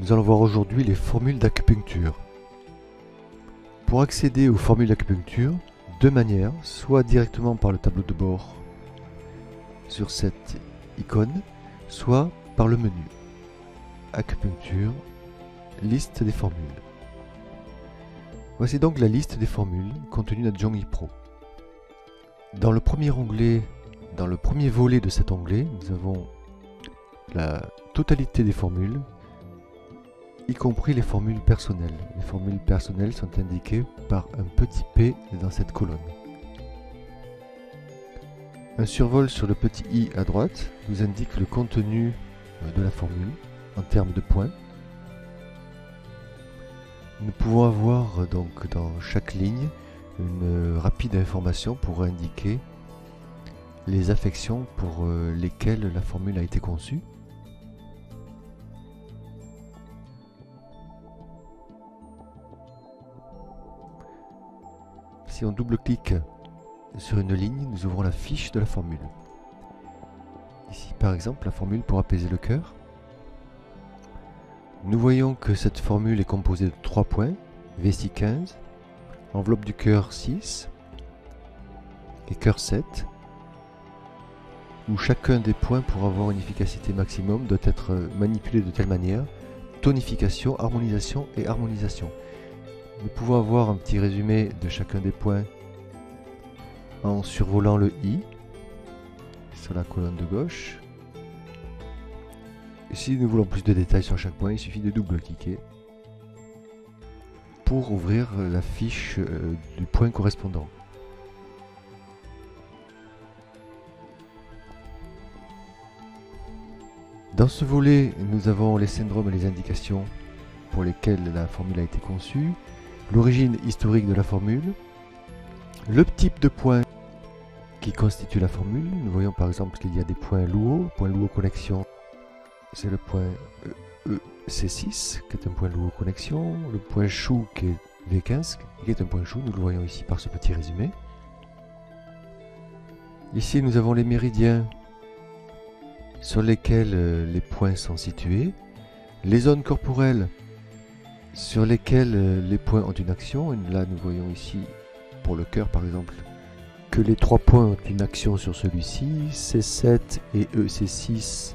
Nous allons voir aujourd'hui les formules d'acupuncture. Pour accéder aux formules d'acupuncture, deux manières, soit directement par le tableau de bord sur cette icône, soit par le menu Acupuncture, liste des formules. Voici donc la liste des formules contenue dans Zhongyi Pro. Dans le premier onglet, dans le premier volet de cet onglet, nous avons la totalité des formules, y compris les formules personnelles. Les formules personnelles sont indiquées par un petit P dans cette colonne. Un survol sur le petit I à droite nous indique le contenu de la formule en termes de points. Nous pouvons avoir donc dans chaque ligne une rapide information pour indiquer les affections pour lesquelles la formule a été conçue. Si on double-clique sur une ligne, nous ouvrons la fiche de la formule. Ici, par exemple, la formule pour apaiser le cœur. Nous voyons que cette formule est composée de 3 points, vessie 15, enveloppe du cœur 6 et cœur 7, où chacun des points pour avoir une efficacité maximum doit être manipulé de telle manière: tonification, harmonisation et harmonisation. Nous pouvons avoir un petit résumé de chacun des points en survolant le I sur la colonne de gauche. Et si nous voulons plus de détails sur chaque point, il suffit de double-cliquer pour ouvrir la fiche du point correspondant. Dans ce volet, nous avons les syndromes et les indications pour lesquels la formule a été conçue, l'origine historique de la formule, le type de point qui constitue la formule. Nous voyons par exemple qu'il y a des points Luo connexion, c'est le point EC6 qui est un point Luo connexion, le point Shu qui est V15 qui est un point Shu, nous le voyons ici par ce petit résumé. Ici nous avons les méridiens sur lesquels les points sont situés, les zones corporelles sur lesquelles les points ont une action. Et là nous voyons ici pour le cœur par exemple que les 3 points ont une action sur celui-ci, C7 et EC6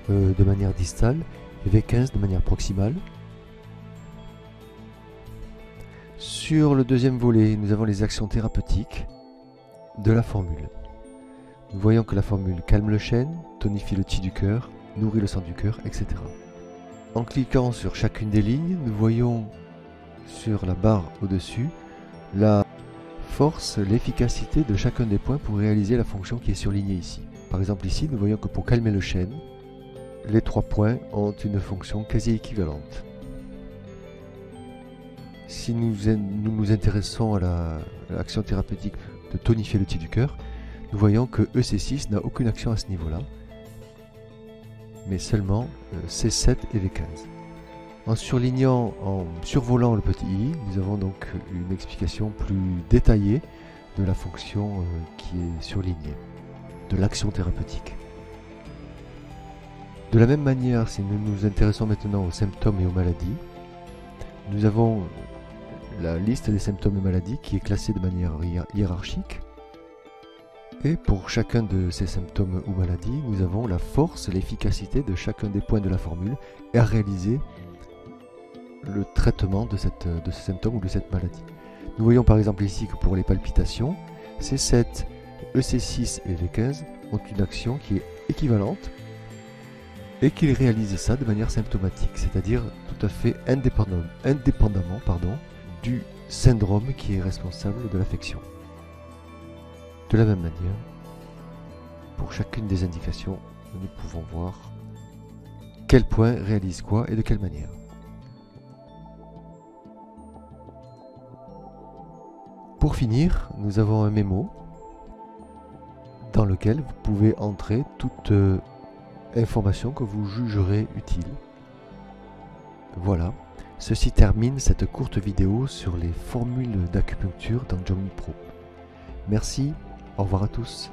de manière distale et V15 de manière proximale. Sur le deuxième volet, nous avons les actions thérapeutiques de la formule. Nous voyons que la formule calme le chêne, tonifie le qi du cœur, nourrit le sang du cœur, etc. En cliquant sur chacune des lignes, nous voyons sur la barre au-dessus la force, l'efficacité de chacun des points pour réaliser la fonction qui est surlignée ici. Par exemple ici, nous voyons que pour calmer le chêne, les 3 points ont une fonction quasi équivalente. Si nous nous intéressons à l'action thérapeutique de tonifier le qi du cœur, nous voyons que EC6 n'a aucune action à ce niveau-là, mais seulement C7 et V15. En surlignant, en survolant le petit i, nous avons donc une explication plus détaillée de la fonction qui est surlignée, de l'action thérapeutique. De la même manière, si nous nous intéressons maintenant aux symptômes et aux maladies, nous avons la liste des symptômes et maladies qui est classée de manière hiérarchique. Et pour chacun de ces symptômes ou maladies, nous avons la force, l'efficacité de chacun des points de la formule et à réaliser le traitement de ce symptôme ou de cette maladie. Nous voyons par exemple ici que pour les palpitations, C7, EC6 et V15 ont une action qui est équivalente et qu'ils réalisent ça de manière symptomatique, c'est-à-dire tout à fait indépendamment du syndrome qui est responsable de l'affection. De la même manière, pour chacune des indications, nous pouvons voir quel point réalise quoi et de quelle manière. Pour finir, nous avons un mémo dans lequel vous pouvez entrer toute information que vous jugerez utile. Voilà, ceci termine cette courte vidéo sur les formules d'acupuncture dans Zhongyi Pro. Merci, au revoir à tous.